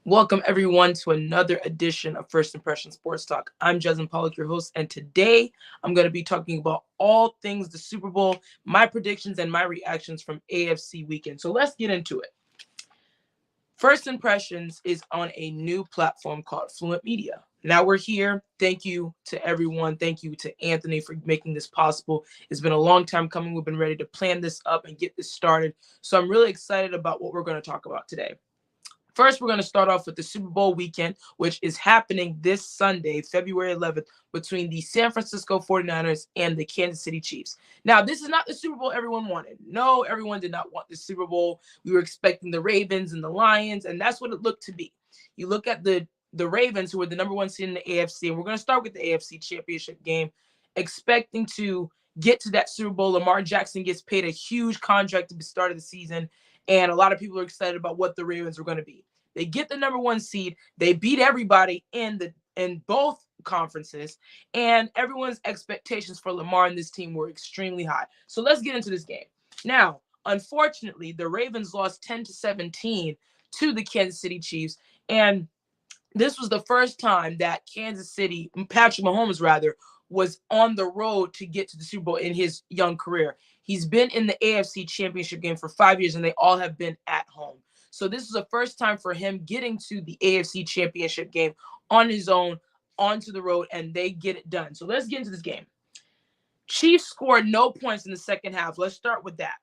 Welcome everyone to another edition of First Impression Sports Talk. I'm Jasmine Pollock, your host, and today I'm going to be talking about all things the Super Bowl, my predictions and my reactions from AFC weekend. So let's get into it. First Impressions is on a new platform called Fluent Media. Now we're here. Thank you to everyone. Thank you to Anthony for making this possible. It's been a long time coming. We've been ready to plan this up and get this started. So I'm really excited about what we're going to talk about today. First, we're going to start off with the Super Bowl weekend, which is happening this Sunday, February 11th, between the San Francisco 49ers and the Kansas City Chiefs. Now, this is not the Super Bowl everyone wanted. No, everyone did not want the Super Bowl. We were expecting the Ravens and the Lions, and that's what it looked to be. You look at the Ravens, who were the number one seed in the AFC, and we're going to start with the AFC Championship game, expecting to get to that Super Bowl. Lamar Jackson gets paid a huge contract at the start of the season, and a lot of people are excited about what the Ravens were going to be. They get the number one seed. They beat everybody in both conferences, and everyone's expectations for Lamar and this team were extremely high. So let's get into this game. Now, unfortunately, the Ravens lost 10-17 to the Kansas City Chiefs, and this was the first time that Patrick Mahomes rather, was on the road to get to the Super Bowl in his young career. He's been in the AFC Championship game for 5 years, and they all have been at home. So this is the first time for him getting to the AFC Championship game on his own, onto the road, and they get it done. So let's get into this game. Chiefs scored no points in the second half. Let's start with that.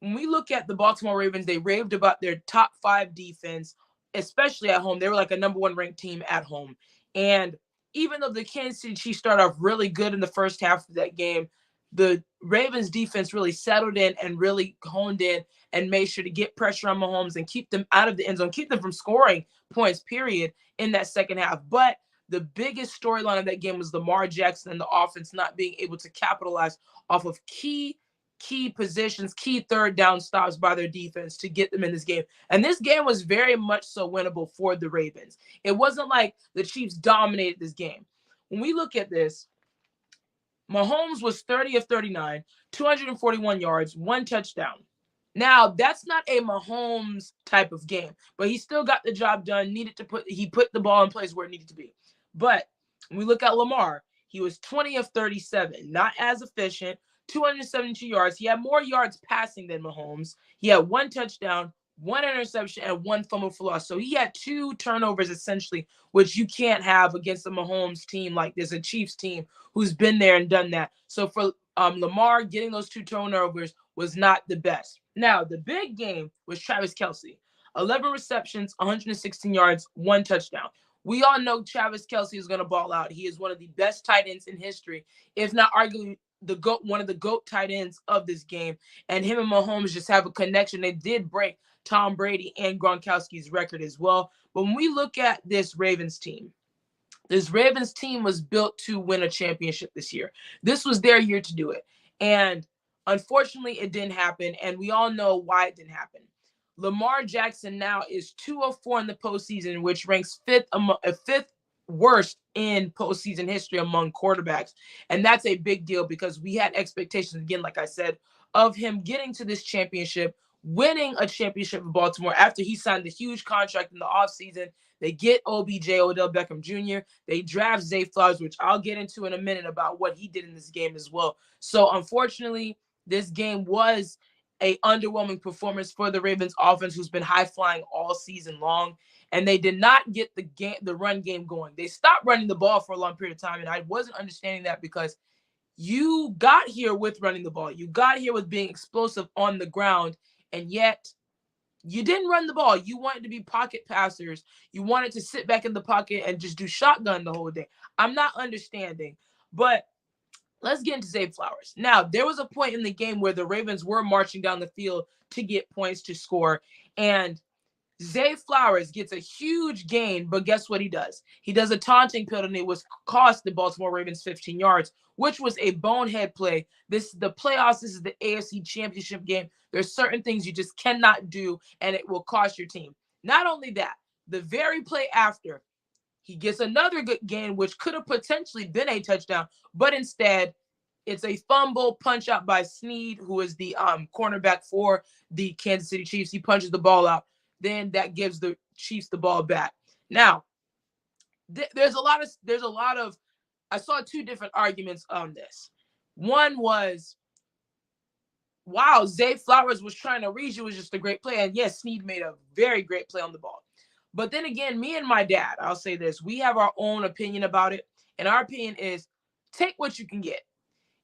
When we look at the Baltimore Ravens, they raved about their top 5 defense, especially at home. They were like a number 1 ranked team at home. And even though the Kansas City Chiefs started off really good in the first half of that game, the Ravens defense really settled in and really honed in and made sure to get pressure on Mahomes and keep them out of the end zone, keep them from scoring points, period, in that second half. But the biggest storyline of that game was Lamar Jackson and the offense not being able to capitalize off of key positions, key third down stops by their defense to get them in this game. And this game was very much so winnable for the Ravens. It wasn't like the Chiefs dominated this game. When we look at this, Mahomes was 30 of 39, 241 yards, 1 touchdown. Now, that's not a Mahomes type of game, but he still got the job done. He put the ball in place where it needed to be. But when we look at Lamar, he was 20 of 37, not as efficient, 272 yards. He had more yards passing than Mahomes. He had 1 touchdown, 1 interception, and 1 fumble for loss. So he had 2 turnovers essentially, which you can't have against a Mahomes team like this, a Chiefs team who's been there and done that. So for Lamar, getting those 2 turnovers was not the best. Now, the big game was Travis Kelce. 11 receptions, 116 yards, 1 touchdown. We all know Travis Kelce is going to ball out. He is one of the best tight ends in history, if not arguably one of the GOAT tight ends of this game. And him and Mahomes just have a connection. They did break Tom Brady and Gronkowski's record as well. But when we look at this Ravens team was built to win a championship this year. This was their year to do it. And unfortunately, it didn't happen. And we all know why it didn't happen. Lamar Jackson now is 2 of 4 in the postseason, which ranks fifth worst in postseason history among quarterbacks. And that's a big deal because we had expectations, again, like I said, of him getting to this championship, winning a championship in Baltimore after he signed the huge contract in the offseason. They get OBJ, Odell Beckham Jr. They draft Zay Flowers, which I'll get into in a minute about what he did in this game as well. So unfortunately, this game was a underwhelming performance for the Ravens offense, who's been high-flying all season long. And they did not get the run game going. They stopped running the ball for a long period of time, and I wasn't understanding that because you got here with running the ball. You got here with being explosive on the ground, and yet you didn't run the ball. You wanted to be pocket passers. You wanted to sit back in the pocket and just do shotgun the whole day. I'm not understanding, but let's get into Zay Flowers. Now, there was a point in the game where the Ravens were marching down the field to get points to score, and Zay Flowers gets a huge gain, but guess what he does? He does a taunting penalty, which cost the Baltimore Ravens 15 yards, which was a bonehead play. This is the playoffs. This is the AFC Championship game. There's certain things you just cannot do, and it will cost your team. Not only that, the very play after, he gets another good gain, which could have potentially been a touchdown, but instead, it's a fumble punch out by Snead, who is the cornerback for the Kansas City Chiefs. He punches the ball out. Then that gives the Chiefs the ball back. Now, there's a lot of I saw two different arguments on this. One was, wow, Zay Flowers was trying to reach. It was just a great play. And yes, Snead made a very great play on the ball. But then again, me and my dad, I'll say this, we have our own opinion about it. And our opinion is take what you can get.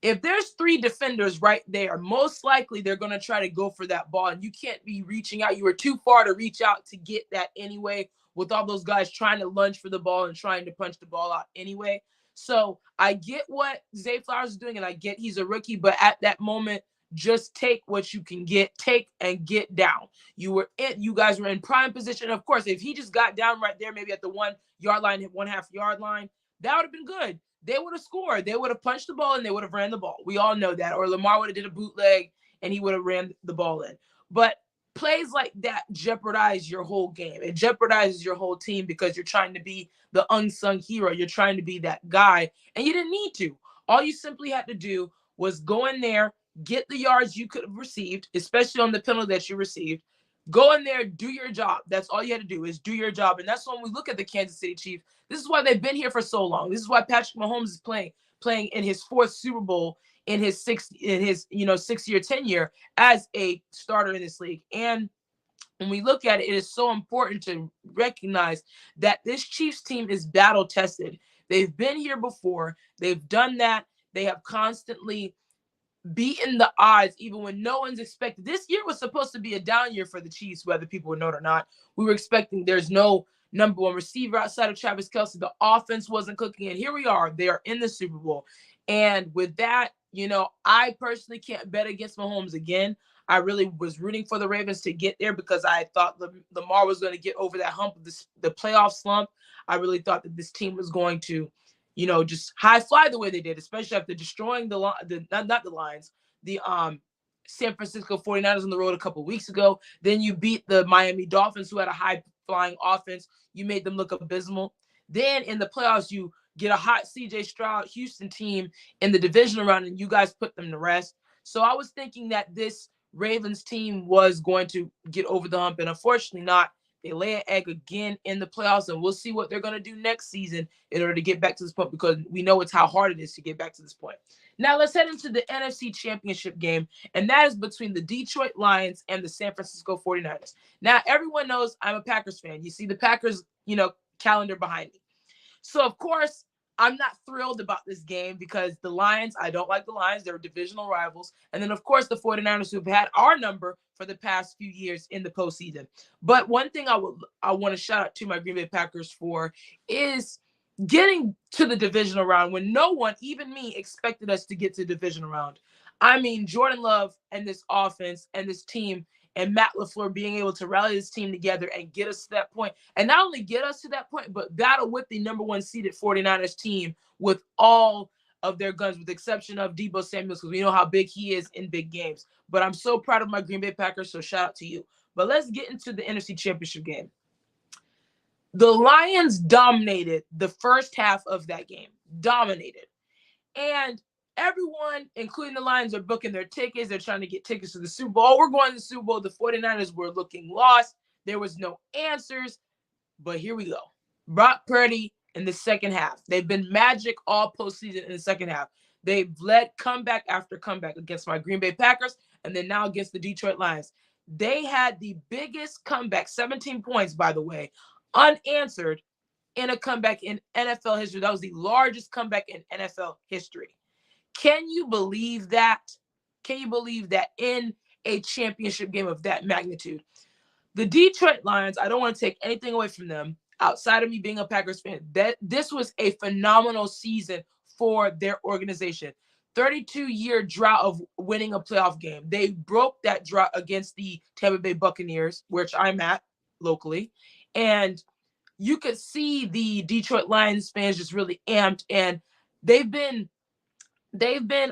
If there's three defenders right there, most likely they're going to try to go for that ball. And you can't be reaching out. You were too far to reach out to get that anyway, with all those guys trying to lunge for the ball and trying to punch the ball out anyway. So I get what Zay Flowers is doing, and I get he's a rookie. But at that moment, just take what you can get, take and get down. You guys were in prime position. Of course, if he just got down right there, maybe at the 1 yard line, 1/2 yard line, that would have been good. They would have scored. They would have punched the ball and they would have ran the ball. We all know that. Or Lamar would have did a bootleg and he would have ran the ball in. But plays like that jeopardize your whole game. It jeopardizes your whole team because you're trying to be the unsung hero. You're trying to be that guy, and you didn't need to. All you simply had to do was go in there, get the yards you could have received, especially on the penalty that you received. Go in there, do your job. That's all you had to do is do your job. And that's when we look at the Kansas City Chiefs. This is why they've been here for so long. This is why Patrick Mahomes is playing in his 4th Super Bowl in his 6-year tenure as a starter in this league. And when we look at it, it is so important to recognize that this Chiefs team is battle tested. They've been here before. They've done that. They have constantly beaten the odds, even when no one's expected. This year was supposed to be a down year for the Chiefs, whether people would know it or not. We were expecting there's no number 1 receiver outside of Travis Kelce. The offense wasn't cooking, and here we are. They are in the Super Bowl. And with that, I personally can't bet against Mahomes again. I really was rooting for the Ravens to get there because I thought Lamar was going to get over that hump of the playoff slump. I really thought that this team was going to just high fly the way they did, especially after destroying the Lions, the San Francisco 49ers on the road a couple weeks ago. Then you beat the Miami Dolphins, who had a high flying offense. You made them look abysmal. Then in the playoffs, you get a hot CJ Stroud Houston team in the divisional round, and you guys put them to rest. So I was thinking that this Ravens team was going to get over the hump, and unfortunately not. They lay an egg again in the playoffs, and we'll see what they're going to do next season in order to get back to this point, because we know it's how hard it is to get back to this point. Now let's head into the NFC Championship game, and that is between the Detroit Lions and the San Francisco 49ers. Now, everyone knows I'm a Packers fan. You see the Packers, calendar behind me. So, of course, I'm not thrilled about this game because the Lions, I don't like the Lions. They're divisional rivals. And then, of course, the 49ers, who've had our number for the past few years in the postseason. But one thing I want to shout out to my Green Bay Packers for is getting to the divisional round when no one, even me, expected us to get to the divisional round. I mean, Jordan Love and this offense and this team and Matt LaFleur being able to rally this team together and get us to that point. And not only get us to that point, but battle with the number 1 seeded 49ers team with all of their guns, with the exception of Deebo Samuels, because we know how big he is in big games. But I'm so proud of my Green Bay Packers, so shout out to you. But let's get into the NFC Championship game. The Lions dominated the first half of that game. Dominated. And everyone, including the Lions, are booking their tickets. They're trying to get tickets to the Super Bowl. We're going to the Super Bowl. The 49ers were looking lost. There was no answers. But here we go. Brock Purdy in the second half. They've been magic all postseason in the second half. They've led comeback after comeback against my Green Bay Packers and then now against the Detroit Lions. They had the biggest comeback, 17 points, by the way, unanswered in a comeback in NFL history. That was the largest comeback in NFL history. Can you believe that? Can you believe that in a championship game of that magnitude? The Detroit Lions, I don't want to take anything away from them outside of me being a Packers fan. This was a phenomenal season for their organization. 32-year drought of winning a playoff game. They broke that drought against the Tampa Bay Buccaneers, which I'm at locally. And you could see the Detroit Lions fans just really amped, and they've been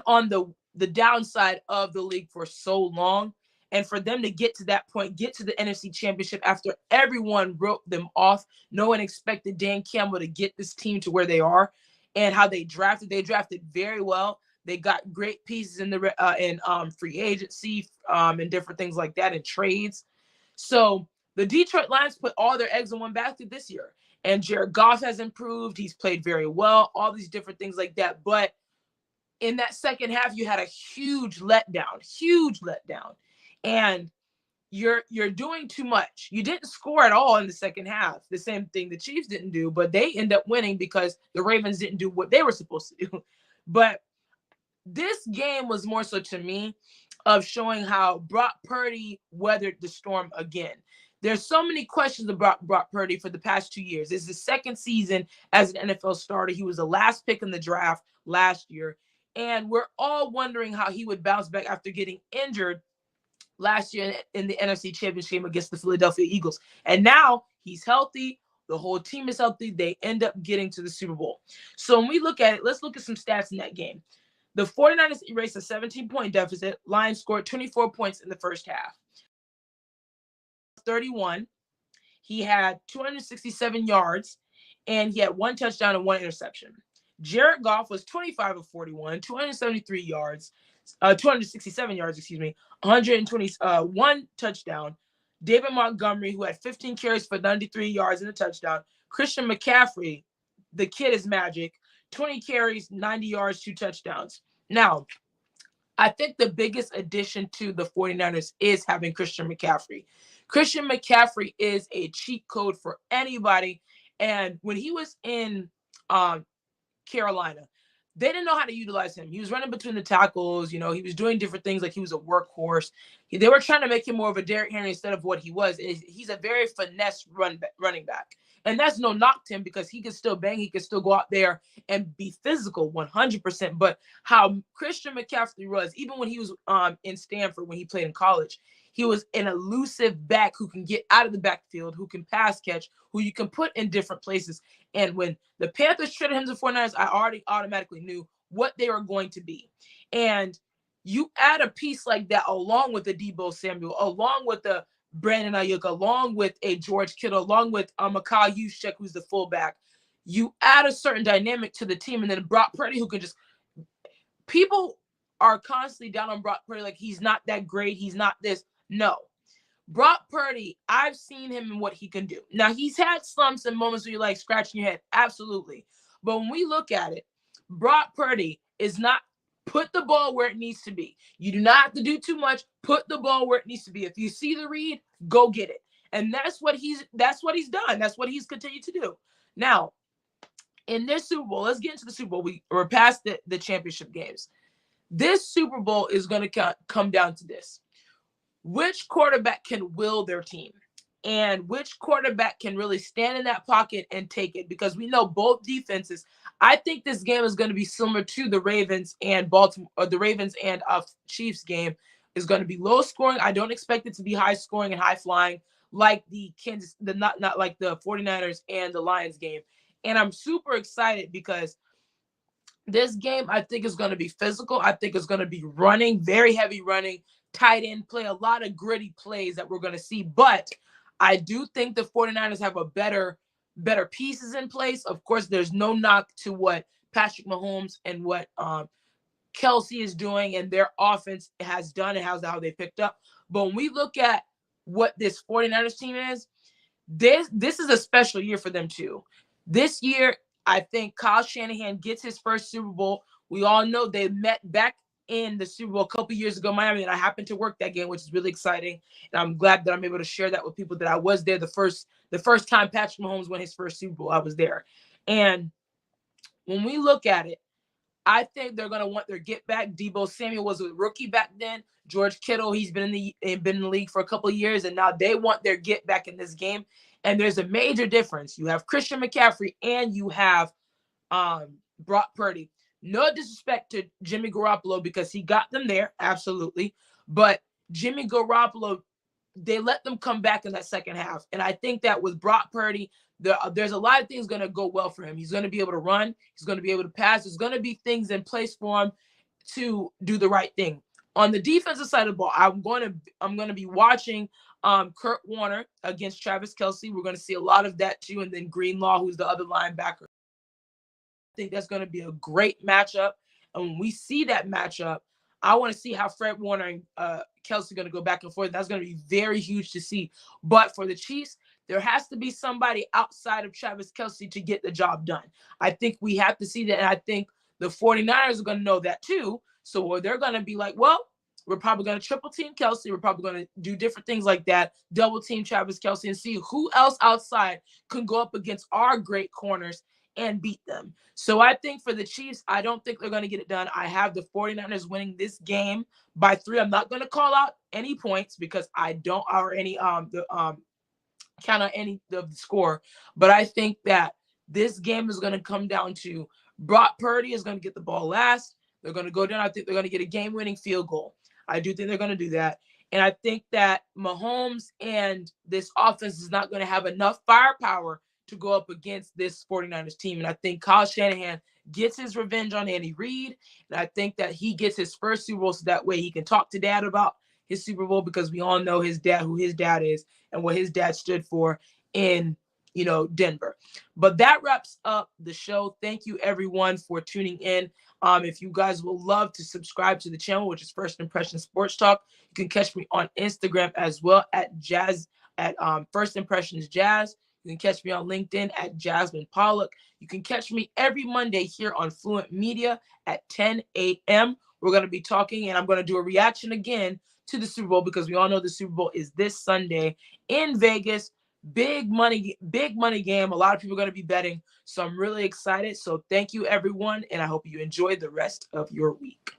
on the downside of the league for so long. And for them to get to that point, get to the NFC Championship after everyone wrote them off, no one expected Dan Campbell to get this team to where they are, and how they drafted. They drafted very well. They got great pieces in free agency and different things like that in trades. So the Detroit Lions put all their eggs in one basket this year. And Jared Goff has improved. He's played very well, all these different things like that. But in that second half, you had a huge letdown. And you're doing too much. You didn't score at all in the second half. The same thing the Chiefs didn't do, but they end up winning because the Ravens didn't do what they were supposed to do. But this game was more so to me of showing how Brock Purdy weathered the storm again. There's so many questions about Brock Purdy for the past 2 years. This is his second season as an NFL starter. He was the last pick in the draft last year. And we're all wondering how he would bounce back after getting injured last year in the NFC Championship game against the Philadelphia Eagles. And now he's healthy. The whole team is healthy. They end up getting to the Super Bowl. So when we look at it, let's look at some stats in that game. The 49ers erased a 17-point deficit. Lions scored 24 points in the first half. 31. He had 267 yards, and he had 1 touchdown and 1 interception. Jared Goff was 25 of 41, 273 yards, 267 yards, 121 touchdown. David Montgomery, who had 15 carries for 93 yards and a touchdown. Christian McCaffrey, the kid is magic, 20 carries, 90 yards, 2 touchdowns. Now, I think the biggest addition to the 49ers is having Christian McCaffrey. Christian McCaffrey is a cheat code for anybody. And when he was in Carolina, they didn't know how to utilize him. He was running between the tackles. He was doing different things like he was a workhorse. They were trying to make him more of a Derrick Henry instead of what he was. He's a very finesse running back. And that's no knock to him because he can still bang. He can still go out there and be physical 100%. But how Christian McCaffrey was, even when he was in Stanford, when he played in college, he was an elusive back who can get out of the backfield, who can pass catch, who you can put in different places. And when the Panthers traded him to the 49ers, I already automatically knew what they were going to be. And you add a piece like that along with the Deebo Samuel, along with the Brandon Ayuk, along with a George Kittle, along with Mikal Juszczyk, who's the fullback. You add a certain dynamic to the team, and then Brock Purdy, who can just – people are constantly down on Brock Purdy like he's not that great, he's not this. No. Brock Purdy, I've seen him and what he can do. Now, he's had slumps and moments where you're like scratching your head. Absolutely. But when we look at it, Brock Purdy is not put the ball where it needs to be. You do not have to do too much. Put the ball where it needs to be. If you see the read, go get it. And that's what he's done. That's what he's continued to do. Now, in this Super Bowl, let's get into the Super Bowl. We're past the championship games. This Super Bowl is going to come down to this. Which quarterback can will their team? And which quarterback can really stand in that pocket and take it? Because we know both defenses. I think this game is going to be similar to the Ravens and Baltimore, or the Ravens and Chiefs game. Is going to be low scoring. I don't expect it to be high scoring and high flying like not like the 49ers and the Lions game. And I'm super excited because this game I think is going to be physical. I think it's going to be running, very heavy running, tight end play, a lot of gritty plays that we're going to see. But I do think the 49ers have a better pieces in place. Of course, there's no knock to what Patrick Mahomes and what Kelsey is doing and their offense has done and how they picked up. But when we look at what this 49ers team is, this is a special year for them too. This year, I think Kyle Shanahan gets his first Super Bowl. We all know they met back in the Super Bowl a couple years ago, Miami, and I happened to work that game, which is really exciting. And I'm glad that I'm able to share that with people that I was there the first time Patrick Mahomes won his first Super Bowl. I was there. And when we look at it, I think they're going to want their get back. Deebo Samuel was a rookie back then. George Kittle, he's been in the league for a couple of years, and now they want their get back in this game. And there's a major difference. You have Christian McCaffrey and you have Brock Purdy. No disrespect to Jimmy Garoppolo because he got them there, absolutely. But Jimmy Garoppolo, they let them come back in that second half. And I think that with Brock Purdy, there's a lot of things going to go well for him. He's going to be able to run. He's going to be able to pass. There's going to be things in place for him to do the right thing. On the defensive side of the ball, I'm going to be watching Kurt Warner against Travis Kelce. We're going to see a lot of that too. And then Greenlaw, who's the other linebacker. I think that's going to be a great matchup. And when we see that matchup, I want to see how Fred Warner and Kelce are going to go back and forth. That's going to be very huge to see. But for the Chiefs, There has to be somebody outside of Travis Kelce to get the job done. I think we have to see that. And I think the 49ers are going to know that too. So they're going to be like, well, we're probably going to triple team Kelce. We're probably going to do different things like that, double team Travis Kelce, and see who else outside can go up against our great corners and beat them. So I think for the Chiefs, I don't think they're going to get it done. I have the 49ers winning this game by 3. I'm not going to call out any points because I don't, or any count on any of the score, but I think that this game is going to come down to Brock Purdy is going to get the ball last. They're going to go down. I think they're going to get a game-winning field goal. I do think they're going to do that. And I think that Mahomes and this offense is not going to have enough firepower to go up against this 49ers team. And I think Kyle Shanahan gets his revenge on Andy Reid. And I think that he gets his first Super Bowl so that way he can talk to dad about his Super Bowl, because we all know his dad, who his dad is and what his dad stood for in, Denver. But that wraps up the show. Thank you everyone for tuning in. If you guys would love to subscribe to the channel, which is First Impression Sports Talk, you can catch me on Instagram as well at First Impressions Jazz. You can catch me on LinkedIn at Jasmine Pollock. You can catch me every Monday here on Fluent Media at 10 a.m. We're going to be talking, and I'm going to do a reaction again to the Super Bowl, because we all know the Super Bowl is this Sunday in Vegas. Big money game. A lot of people are going to be betting. So I'm really excited. So thank you, everyone. And I hope you enjoy the rest of your week.